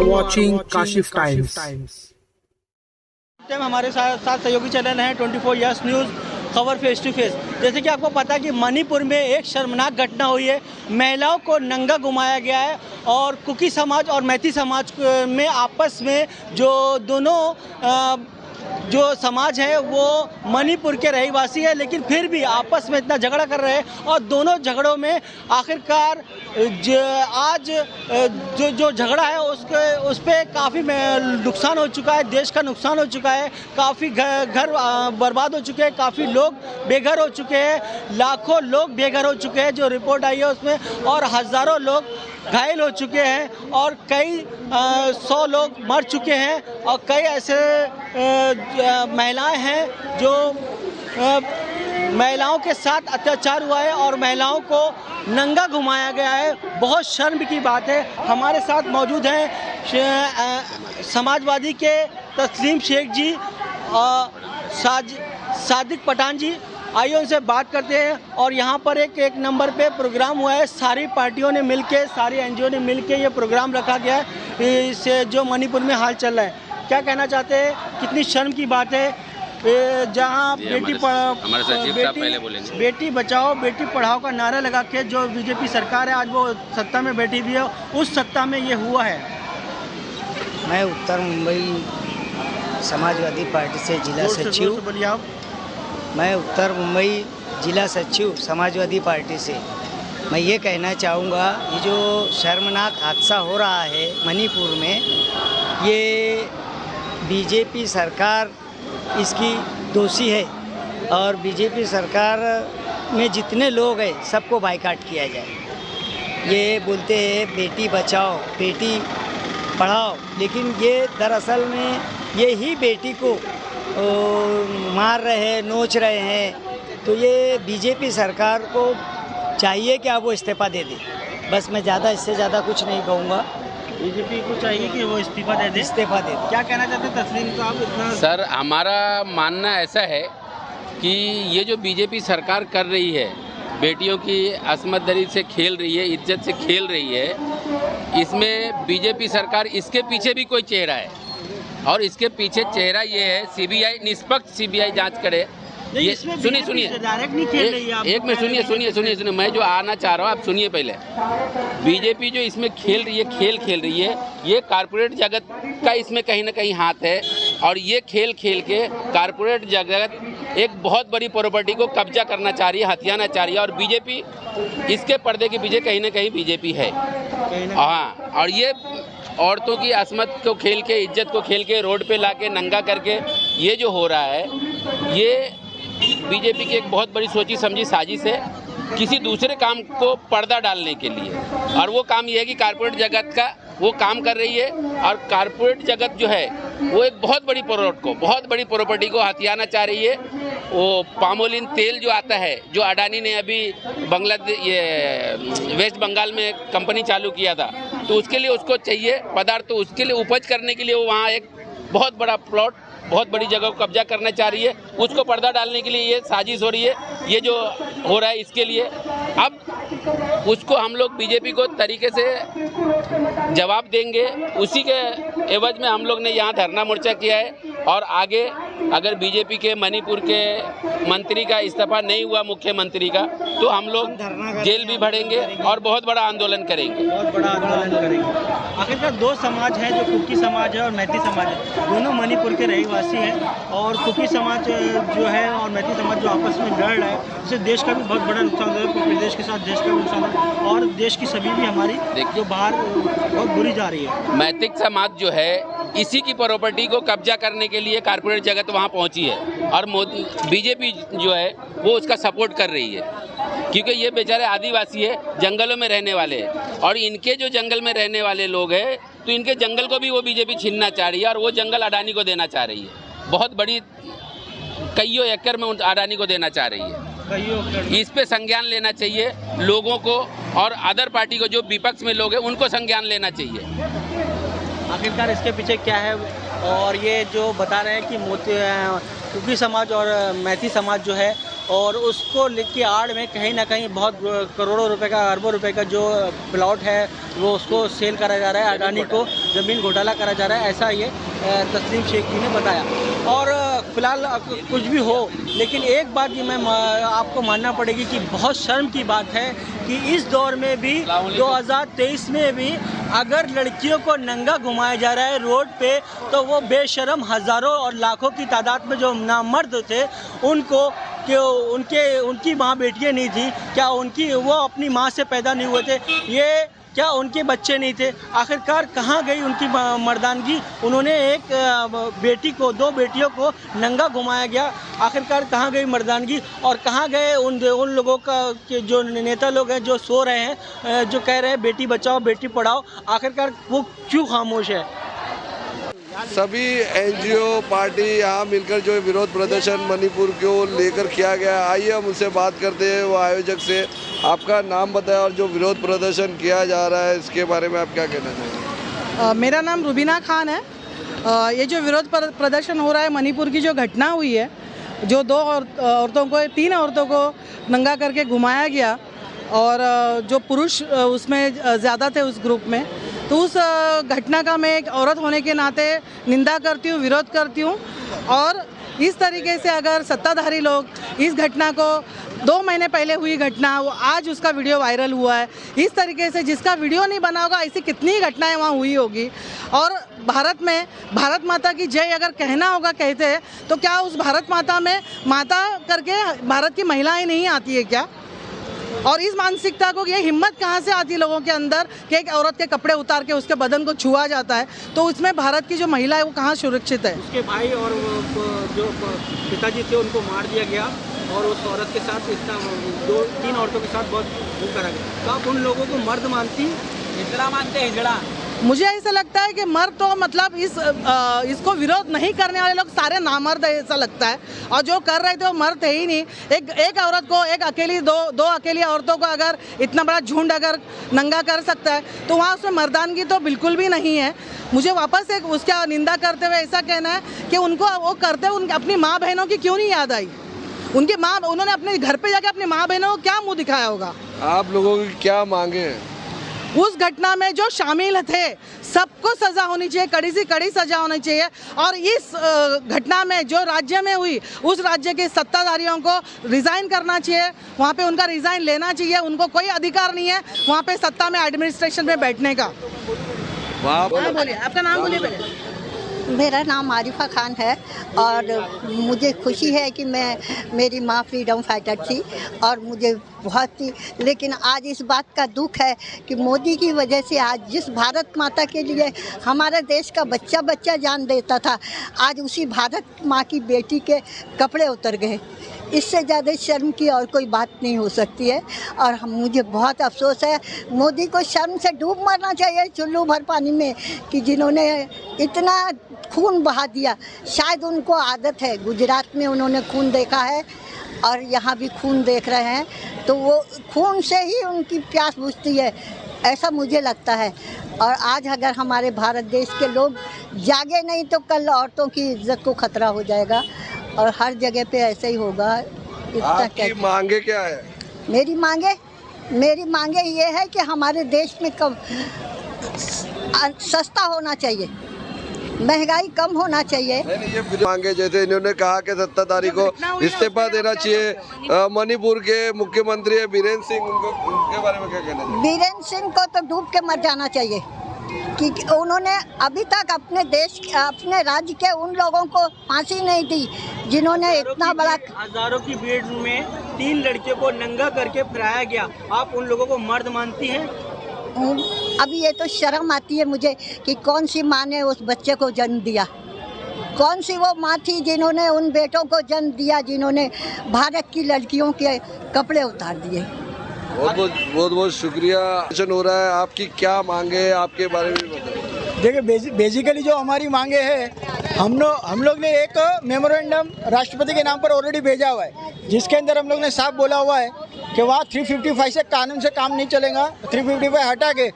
watching Kashif Times. हमारे साथ सहयोगी चैनल हैं 24 यस न्यूज़ खबर फेस टू फेस। जैसे कि आपको पता है कि मणिपुर में एक शर्मनाक घटना हुई है। महिलाओं को नंगा घुमाया गया है और कुकी समाज और मैती समाज में आपस में जो दोनों जो समाज है वो मणिपुर के रहवासी है, लेकिन फिर भी आपस में इतना झगड़ा कर रहे हैं और दोनों झगड़ों में आखिरकार आज जो झगड़ा है उस पर काफ़ी नुकसान हो चुका है, देश का नुकसान हो चुका है, काफ़ी घर बर्बाद हो चुके हैं, काफ़ी लोग बेघर हो चुके हैं, लाखों लोग बेघर हो चुके हैं जो रिपोर्ट आई है उसमें, और हज़ारों लोग घायल हो चुके हैं और कई 100 लोग मर चुके हैं और कई ऐसे महिलाएं हैं जो महिलाओं के साथ अत्याचार हुआ है और महिलाओं को नंगा घुमाया गया है। बहुत शर्म की बात है। हमारे साथ मौजूद हैं समाजवादी के तस्लीम शेख जी और सादिक पठान जी। आइए उनसे बात करते हैं। और यहाँ पर एक नंबर पे प्रोग्राम हुआ है, सारी पार्टियों ने मिलके, सारी एनजीओ ने मिलके ये प्रोग्राम रखा गया है इससे जो मणिपुर में हाल चल रहा है। क्या कहना चाहते हैं, कितनी शर्म की बात है जहाँ बेटी बचाओ बेटी पढ़ाओ का नारा लगा के जो बीजेपी सरकार है आज वो सत्ता में बैठी हुई है, उस सत्ता में ये हुआ है। मैं उत्तर मुंबई समाजवादी पार्टी से जिला सचिव, मैं उत्तर मुंबई जिला सचिव समाजवादी पार्टी से मैं ये कहना चाहूँगा, ये जो शर्मनाक हादसा हो रहा है मणिपुर में, ये बीजेपी सरकार इसकी दोषी है और बीजेपी सरकार में जितने लोग हैं सबको बायकॉट किया जाए। ये बोलते हैं बेटी बचाओ बेटी पढ़ाओ, लेकिन ये दरअसल में ये ही बेटी को मार रहे हैं, नोच रहे हैं। तो ये बीजेपी सरकार को चाहिए कि आप वो इस्तीफा दे दे। बस मैं इससे ज़्यादा कुछ नहीं कहूँगा। बीजेपी को चाहिए कि वो इस्तीफा दे दे। क्या कहना चाहते हैं तस्लीम साहब? इतना सर, हमारा मानना ऐसा है कि ये जो बीजेपी सरकार कर रही है, बेटियों की असमत दरी से खेल रही है, इज्जत से खेल रही है, इसमें बीजेपी सरकार, इसके पीछे भी कोई चेहरा है और इसके पीछे चेहरा ये है सीबीआई, निष्पक्ष सीबीआई जांच करे। ये सुनिए एक में सुनिए मैं जो आना चाह रहा हूँ आप सुनिए पहले। बीजेपी जो इसमें खेल रही है, ये कारपोरेट जगत का इसमें कहीं ना कहीं हाथ है और ये खेल के कारपोरेट जगत एक बहुत बड़ी प्रॉपर्टी को कब्जा करना चाह रही है, हथियाना चाह रही है और बीजेपी इसके पर्दे के पीछे कहीं ना कहीं बीजेपी है। हाँ, और ये औरतों की असमत को खेल के, इज्जत को खेल के, रोड पे लाके नंगा करके ये जो हो रहा है, ये बीजेपी की एक बहुत बड़ी सोची समझी साजिश है किसी दूसरे काम को पर्दा डालने के लिए। और वो काम ये है कि कारपोरेट जगत का वो काम कर रही है और कारपोरेट जगत जो है वो एक बहुत बड़ी प्रॉपर्टी को हथियाना चाह रही है। वो पामोलिन तेल जो आता है, जो अडानी ने अभी वेस्ट बंगाल में कंपनी चालू किया था, तो उसके लिए उसको चाहिए पदार्थ, तो उसके लिए उपज करने के लिए वो वहाँ एक बहुत बड़ा प्लॉट, बहुत बड़ी जगह को कब्जा करना चाह रही है। उसको पर्दा डालने के लिए ये साजिश हो रही है, ये जो हो रहा है इसके लिए। अब उसको हम लोग बीजेपी को तरीके से जवाब देंगे। उसी के एवज में हम लोग ने यहाँ धरना मोर्चा किया है और आगे अगर बीजेपी के मणिपुर के मंत्री का इस्तीफा नहीं हुआ, मुख्यमंत्री का, तो हम लोग जेल भी भरेंगे और बहुत बड़ा आंदोलन करेंगे। आखिरकार दो समाज हैं, जो कुकी समाज है और मैती समाज है, दोनों मणिपुर के रहवासी हैं और कुकी समाज जो है और मैती समाज जो आपस में लड़ रहा है, उससे देश का भी बहुत बड़ा नुकसान हो रहा है, प्रदेश के साथ देश का भी नुकसान है और देश की सभी भी हमारी जो बाहर बहुत बुरी जा रही है। मैतिक समाज जो है इसी की प्रॉपर्टी को कब्जा करने के लिए कारपोरेट जगत वहाँ पहुँची है और बीजेपी जो है वो उसका सपोर्ट कर रही है, क्योंकि ये बेचारे आदिवासी है, जंगलों में रहने वाले हैं और इनके जो जंगल में रहने वाले लोग हैं तो इनके जंगल को भी वो बीजेपी छीनना चाह रही है और वो जंगल अडानी को देना चाह रही है। बहुत बड़ी कईयों एकड़ में अडानी को देना चाह रही है। इस पे संज्ञान लेना चाहिए लोगों को और अदर पार्टी को, जो विपक्ष में लोग हैं उनको संज्ञान लेना चाहिए। आखिरकार इसके पीछे क्या है? और ये जो बता रहे हैं कि कुकी समाज और मैती समाज जो है और उसको की आड़ में कहीं ना कहीं बहुत करोड़ों रुपए का, अरबों रुपए का जो प्लॉट है वो उसको सेल करा जा रहा है, अडानी को ज़मीन घोटाला करा जा रहा है, ऐसा ये तस्लीम शेख जी ने बताया। और फिलहाल कुछ भी हो, लेकिन एक बात ये मैं आपको मानना पड़ेगी कि बहुत शर्म की बात है कि इस दौर में भी 2023 में भी अगर लड़कियों को नंगा घुमाया जा रहा है रोड पे, तो वो बेशर्म हज़ारों और लाखों की तादाद में जो नामर्द थे उनको कि उनकी माँ बेटियाँ नहीं थी क्या, वो अपनी माँ से पैदा नहीं हुए थे, ये क्या उनके बच्चे नहीं थे? आखिरकार कहाँ गई उनकी मर्दानगी? उन्होंने एक बेटी को, 2 बेटियों को नंगा घुमाया गया, आखिरकार कहाँ गई मर्दानगी? और कहाँ गए उन लोगों का के जो नेता लोग हैं जो सो रहे हैं, जो कह रहे हैं बेटी बचाओ बेटी पढ़ाओ, आखिरकार वो क्यों खामोश है? सभी एनजीओ पार्टी यहाँ मिलकर जो विरोध प्रदर्शन मणिपुर को लेकर किया गया, आइए हम उनसे बात करते हैं वो आयोजक से। आपका नाम बताएं और जो विरोध प्रदर्शन किया जा रहा है इसके बारे में आप क्या कहना चाहेंगे? मेरा नाम रुबीना खान है। ये जो विरोध प्रदर्शन हो रहा है, मणिपुर की जो घटना हुई है, जो 2 औरतों को, 3 औरतों को नंगा करके घुमाया गया और जो पुरुष उसमें ज़्यादा थे उस ग्रुप में, तो उस घटना का मैं एक औरत होने के नाते निंदा करती हूँ, विरोध करती हूँ। और इस तरीके से अगर सत्ताधारी लोग इस घटना को 2 महीने पहले हुई घटना, वो आज उसका वीडियो वायरल हुआ है, इस तरीके से जिसका वीडियो नहीं बना होगा ऐसी कितनी घटनाएं वहाँ हुई होगी। और भारत में भारत माता की जय अगर कहना होगा कहते हैं, तो क्या उस भारत माता में माता करके भारत की महिलाएं नहीं आती है क्या? और इस मानसिकता को, ये हिम्मत कहाँ से आती है लोगों के अंदर कि एक औरत के कपड़े उतार के उसके बदन को छुआ जाता है? तो उसमें भारत की जो महिला है वो कहाँ सुरक्षित है? उसके भाई और जो पिताजी थे उनको मार दिया गया और उस औरत के साथ इतना 2-3 औरतों के साथ बहुत वो करा गया। तो आप उन लोगों को मर्द मानती, हिजड़ा मानते? हिजड़ा मुझे ऐसा लगता है कि मर्द तो मतलब इसको विरोध नहीं करने वाले लोग सारे नामर्द है, ऐसा लगता है। और जो कर रहे थे वो मर्द है ही नहीं। एक औरत को, एक अकेली, दो अकेली औरतों को अगर इतना बड़ा झुंड अगर नंगा कर सकता है, तो वहाँ उसमें मर्दानगी तो बिल्कुल भी नहीं है। मुझे वापस एक उसका निंदा करते हुए ऐसा कहना है कि उनको वो करते हुए अपनी माँ बहनों की क्यों नहीं याद आई? उनकी माँ, उन्होंने अपने घर पे जाके अपनी माँ बहनों को क्या मुँह दिखाया होगा? आप लोगों की क्या मांगे हैं? उस घटना में जो शामिल थे सबको सज़ा होनी चाहिए, कड़ी से कड़ी सज़ा होनी चाहिए। और इस घटना में जो राज्य में हुई, उस राज्य के सत्ताधारियों को रिज़ाइन करना चाहिए, वहाँ पे उनका रिज़ाइन लेना चाहिए। उनको कोई अधिकार नहीं है वहाँ पे सत्ता में, एडमिनिस्ट्रेशन में बैठने का। बोलिए, आपका नाम बोलिए पहले। मेरा नाम आरिफा खान है और मुझे खुशी है कि मेरी माँ फ्रीडम फाइटर थी और मुझे बहुत ही, लेकिन आज इस बात का दुख है कि मोदी की वजह से आज जिस भारत माता के लिए हमारे देश का बच्चा जान देता था, आज उसी भारत माँ की बेटी के कपड़े उतर गए। इससे ज़्यादा शर्म की और कोई बात नहीं हो सकती है। और मुझे बहुत अफसोस है, मोदी को शर्म से डूब मरना चाहिए चुल्लू भर पानी में कि जिन्होंने इतना खून बहा दिया। शायद उनको आदत है, गुजरात में उन्होंने खून देखा है और यहाँ भी खून देख रहे हैं, तो वो खून से ही उनकी प्यास बुझती है, ऐसा मुझे लगता है। और आज अगर हमारे भारत देश के लोग जागे नहीं तो कल औरतों की इज्जत को खतरा हो जाएगा और हर जगह पे ऐसे ही होगा। आपकी मांगे क्या है? मेरी मांगे ये है कि हमारे देश में कम सस्ता होना चाहिए, महंगाई कम होना चाहिए। नहीं, ये मांगे जैसे इन्होंने कहा कि सत्ताधारी को इस्तीफा देना चाहिए। मणिपुर के मुख्यमंत्री है बीरेन्द्र सिंह, उनके बारे में क्या कहना चाहिए? बीरेन्द्र सिंह को तो डूब के मर जाना चाहिए कि उन्होंने अभी तक अपने देश, अपने राज्य के उन लोगों को फांसी नहीं दी जिन्होंने इतना बड़ा, हजारों की भीड़ में 3 लड़कियों को नंगा करके फिराया गया। आप उन लोगों को मर्द मानती हैं? अभी ये तो शर्म आती है मुझे कि कौन सी माँ ने उस बच्चे को जन्म दिया, कौन सी वो माँ थी जिन्होंने उन बेटों को जन्म दिया, जिन्होंने भारत की लड़कियों के कपड़े उतार दिए। बहुत शुक्रिया। हो रहा है, आपकी क्या मांगे है, आपके बारे में बताइए। देखिए, बेसिकली जो हमारी मांगे है, हम लोग ने एक मेमोरेंडम राष्ट्रपति के नाम पर ऑलरेडी भेजा हुआ है, जिसके अंदर हम लोग ने साफ बोला हुआ है कि वहाँ 355 से कानून से काम नहीं चलेगा। 355 हटा के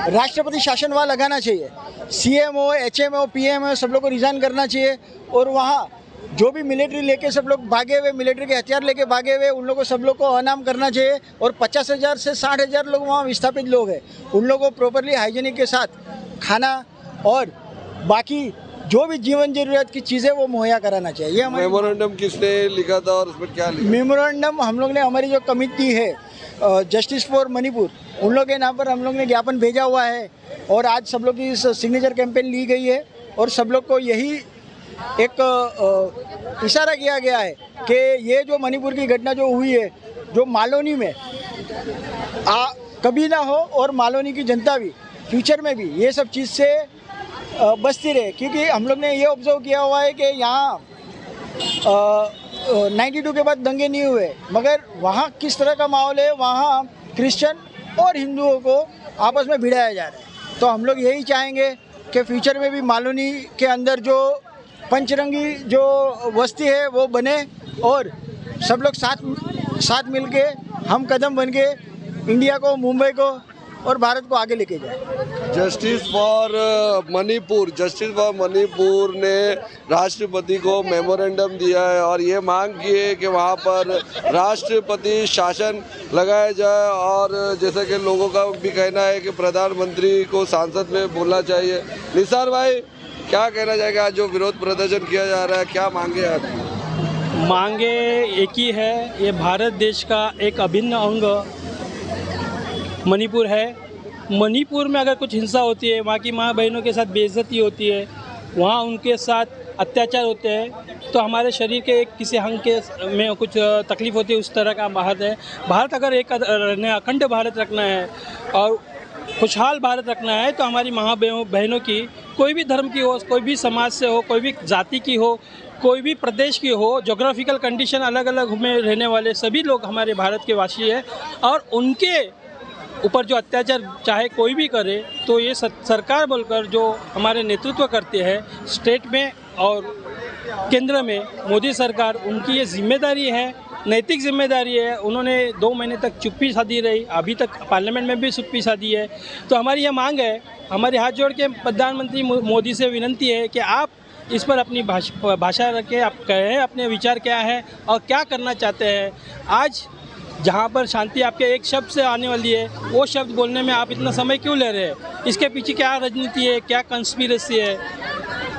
राष्ट्रपति शासन वहाँ लगाना चाहिए। CMO, HMO, PMO सब लोग को रिज़ाइन करना चाहिए और वहाँ जो भी मिलिट्री लेके सब लोग भागे हुए, मिलिट्री के हथियार लेके भागे हुए, उन लोगों को सब लोग को अनाम करना चाहिए। और 50,000 से 60,000 लोग वहाँ विस्थापित लोग हैं, उन लोगों को प्रॉपरली हाइजीनिक के साथ खाना और बाकी जो भी जीवन जरूरत की चीज़ें वो मुहैया कराना चाहिए। ये हमारी मेमोरेंडम किसने लिखा था और उसमें क्या लिखा? मेमोरेंडम हम लोग ने, हमारी जो कमेटी है जस्टिस फॉर मणिपुर, उन लोग के नाम पर हम लोग ने ज्ञापन भेजा हुआ है और आज सब लोग की सिग्नेचर कैंपेन ली गई है और सब लोग को यही एक इशारा किया गया है कि ये जो मणिपुर की घटना जो हुई है, जो मालोनी में कभी ना हो और मालोनी की जनता भी फ्यूचर में भी ये सब चीज़ से बचती रहे। क्योंकि हम लोग ने ये ऑब्जर्व किया हुआ है कि यहाँ 92 के बाद दंगे नहीं हुए, मगर वहाँ किस तरह का माहौल है, वहाँ क्रिश्चियन और हिंदुओं को आपस में भिड़ाया जा रहा है। तो हम लोग यही चाहेंगे कि फ्यूचर में भी मालोनी के अंदर जो पंचरंगी जो बस्ती है वो बने और सब लोग साथ मिल के हम कदम बन के इंडिया को, मुंबई को और भारत को आगे लेके जाए। जस्टिस फॉर मणिपुर ने राष्ट्रपति को मेमोरेंडम दिया है और ये मांग की है कि वहाँ पर राष्ट्रपति शासन लगाया जाए और जैसा कि लोगों का भी कहना है कि प्रधानमंत्री को संसद में बोलना चाहिए। निसार भाई, क्या कहना चाहेंगे? आज जो विरोध प्रदर्शन किया जा रहा है, क्या मांगे आपकी? मांगे एक ही है, ये भारत देश का एक अभिन्न अंग मणिपुर है। मणिपुर में अगर कुछ हिंसा होती है, वहाँ की माँ बहनों के साथ बेइज्जती होती है, वहाँ उनके साथ अत्याचार होते हैं, तो हमारे शरीर के एक किसी अंग के में कुछ तकलीफ़ होती है, उस तरह का भारत है। भारत अगर एक अखंड भारत रखना है और खुशहाल भारत रखना है तो हमारी माँ बहनों की, कोई भी धर्म की हो, कोई भी समाज से हो, कोई भी जाति की हो, कोई भी प्रदेश की हो, जोग्राफिकल कंडीशन अलग अलग में रहने वाले सभी लोग हमारे भारत के वासी हैं और उनके ऊपर जो अत्याचार चाहे कोई भी करे तो ये सरकार बोलकर जो हमारे नेतृत्व करते हैं स्टेट में और केंद्र में, मोदी सरकार, उनकी ये जिम्मेदारी है, नैतिक जिम्मेदारी है। उन्होंने 2 महीने तक चुप्पी साधी रही, अभी तक पार्लियामेंट में भी चुप्पी साधी है। तो हमारी ये मांग है, हमारे हाथ जोड़ के प्रधानमंत्री मोदी से विनती है कि आप इस पर अपनी भाषा रखें, आप कहें अपने विचार क्या है और क्या करना चाहते हैं। आज जहाँ पर शांति आपके एक शब्द से आने वाली है, वो शब्द बोलने में आप इतना समय क्यों ले रहे हैं? इसके पीछे क्या राजनीति है, क्या कंस्पिरेसी है,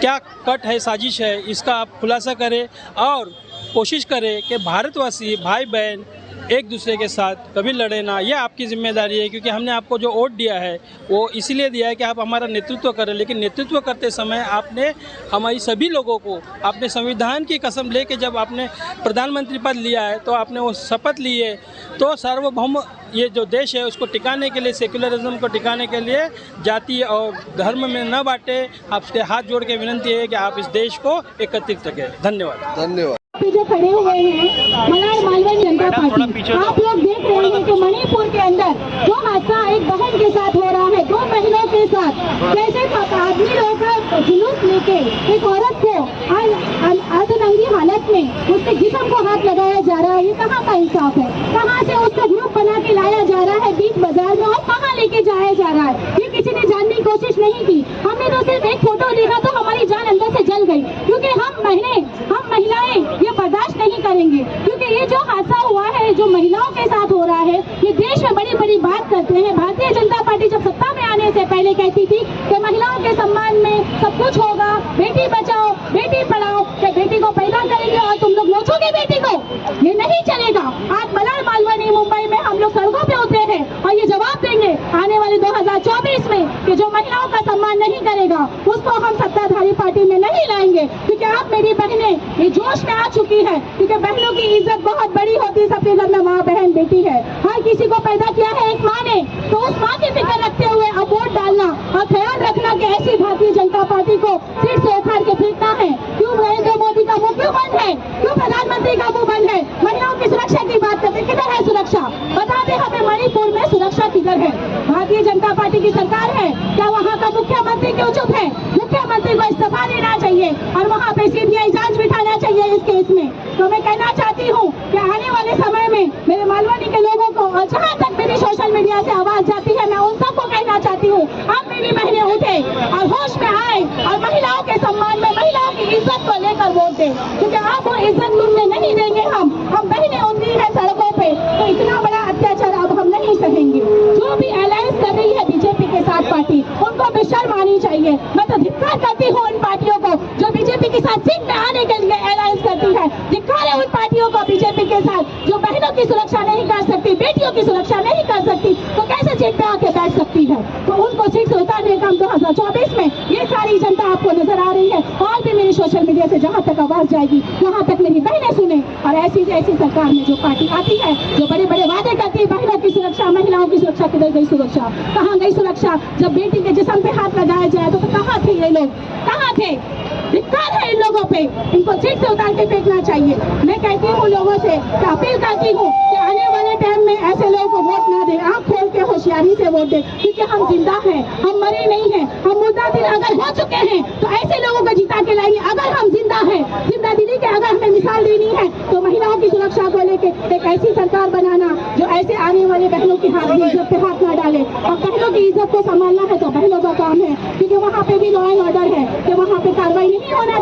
क्या कट है, साजिश है, इसका आप खुलासा करें और कोशिश करें कि भारतवासी भाई बहन एक दूसरे के साथ कभी लड़े ना। यह आपकी जिम्मेदारी है, क्योंकि हमने आपको जो वोट दिया है वो इसीलिए दिया है कि आप हमारा नेतृत्व करें। लेकिन नेतृत्व करते समय आपने हमारी सभी लोगों को आपने संविधान की कसम लेके जब आपने प्रधानमंत्री पद लिया है तो आपने वो शपथ ली है, तो सार्वभौम ये जो देश है उसको टिकाने के लिए, सेक्युलरिज्म को टिकाने के लिए जाति और धर्म में न बांटे। आपसे हाथ जोड़ के विनती है कि आप इस देश को एकत्रित रखें। धन्यवाद। धन्यवाद। जो खड़े हुए हैं मलाड मालवीय जनता पार्टी, आप लोग देख रहे हैं कि मणिपुर के अंदर जो हादसा एक बहन के साथ हो रहा है, 2 महीनों के साथ, कैसे आदमी लोग का जुलूस लेके एक औरत को अर्धनंगी हालत में उसके जिस्म को हाथ लगाया जा रहा है। ये कहाँ का इंसाफ है? कहाँ से उसका ग्रुप बना के लाया जा रहा है बीच बाजार में और कहाँ लेके जाया जा रहा है? ये किसी ने जानने की कोशिश नहीं की। हमने तो सिर्फ एक फोटो देखा तो हमारी जान अंदर से जल गई, क्योंकि हम महिलाएं ये बर्दाश्त नहीं करेंगे। क्योंकि ये जो हादसा हुआ है, जो महिलाओं के साथ हो रहा है, ये देश में बड़ी बड़ी बात करते हैं। भारतीय जनता पार्टी जब सत्ता में आने से पहले कहती थी कि महिलाओं के सम्मान में सब कुछ होगा, बेटी बचाओ बेटी पढ़ाओ, कि बेटी को पैदा करेंगे और तुम लोग नोचोगे बेटी को। ये नहीं चलेगा। आज मलाड मालवीय मुंबई में हम लोग सड़कों पे उतरे हैं और ये जवाब देंगे आने वाले 2024 में कि जो महिलाओं का सम्मान नहीं करेगा उसको हम सत्ताधारी पार्टी में नहीं लाएंगे। क्योंकि आप मेरी बहनें ये जोश में आ चुकी है, क्योंकि बहनों की इज्जत बहुत बड़ी होती है। सबके घर में माँ बहन बेटी है, हर किसी को पैदा किया है एक माँ ने, तो उस माँ की फिक्र रखते हुए अब वोट डालना और ख्याल रखना कि ऐसी भारतीय जनता पार्टी को सीट से उखाड़ के फेंकना है। क्यों नरेंद्र मोदी का मुंह क्यों बंद है? क्यों प्रधानमंत्री का मुंह बंद है? महिलाओं की सुरक्षा की बात करते, किधर है सुरक्षा? बता दे हमें मणिपुर में सुरक्षा किधर है? भारतीय जनता पार्टी की सरकार है, क्या वहाँ का मुख्यमंत्री क्यों चुप है? मुख्यमंत्री को इस्तीफा देना चाहिए और वहाँ पे सीबीआई जांच बिठाना चाहिए इस केस में। तो मैं कहना चाहती हूँ कि आने वाले समय में मेरे मालवनी के लोगों को, और जहाँ तक मेरी सोशल मीडिया से आवाज जाती है, मैं उन सबको कहना चाहती हूँ, आप मेरी बहनें उठे और होश में आए और महिलाओं के सम्मान में सुरक्षा नहीं कर सकती, बेटियों की सुरक्षा नहीं कर सकती, तो कैसे सीट पे आके बैठ सकती है? तो उनको सीट से उतारने का 2024 में ये सारी जनता आपको नजर आ रही है। और भी मेरी सोशल मीडिया से जहाँ तक आवाज जाएगी वहाँ तक मेरी बहनें सुने। और ऐसी सरकार में जो पार्टी आती है, जो बड़े बड़े वादे करती है, बहनों की सुरक्षा, महिलाओं की सुरक्षा, किधर गई सुरक्षा? कहाँ गई सुरक्षा? जब बेटी के जिस्म पे हाथ लगाया जाए तो कहाँ थे ये लोग? कहाँ थे? धिक्कार है इन लोगों पे, इनको सीट से उतार के फेंकना चाहिए। मैं कहती हूँ लोगों से, अपील करती हूँ कि आने वाले टाइम में ऐसे लोगों को वोट ना दे, आंख खोल के होशियारी से वोट दे, क्योंकि हम जिंदा हैं, हम मरे नहीं हैं। हम मुद्दा दिन अगर हो चुके हैं तो ऐसे लोगों को जिता के लाएंगे। अगर हम जिंदा हैं, जिंदा दिली के अगर हमें मिसाल देनी है तो महिलाओं की सुरक्षा को लेके एक ऐसी सरकार बनाना जो ऐसे आने वाले बहनों की इज्जत पे हाथ ना डाले। और बहनों की इज्जत को संभालना है तो बहनों का काम है, क्योंकि वहाँ पे भी लॉ एंड ऑर्डर है कि वहाँ पे कार्रवाई नहीं होना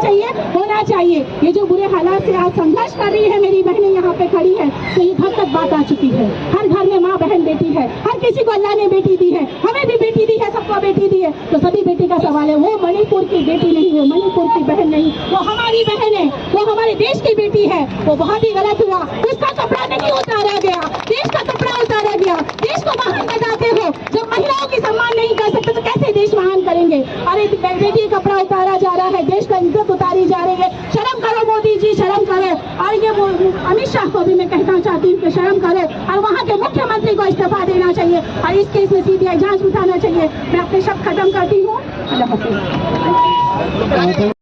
चाहिए। ये जो बुरे हालात से आज संघर्ष कर रही है मेरी बहनें यहाँ पे खड़ी है, तो ये घर तक बात आ चुकी है। हर घर में माँ बहन बेटी है, हर किसी को अल्लाह ने बेटी दी है, हमें भी बेटी दी है, सबको बेटी दी है। तो सभी बेटी का सवाल है, वो मणिपुर की बेटी नहीं, वो मणिपुर की बहन नहीं, वो हमारी बहन है, वो हमारे देश की बेटी है। वो बहुत ही गलत हुआ, उसका कपड़ा नहीं उतारा गया, देश का कपड़ा उतारा गया। देश को महान बताते हो, जब महिलाओं की सम्मान नहीं कर सकते तो कैसे देश महान करेंगे? अरे बेटी का कपड़ा उतारा जा रहा है, देश का इज्जत उतारी जा रही है। शर्म करो मोदी जी, शर्म करो। और ये अमित शाह को भी मैं कहना चाहती हूँ कि शर्म करो, और वहाँ के मुख्यमंत्री को इस्तीफा देना चाहिए और इस केस में सीबीआई जांच बिठाना चाहिए। मैं अपने शब्द खत्म करती हूँ। अल्लाह हाफिज़।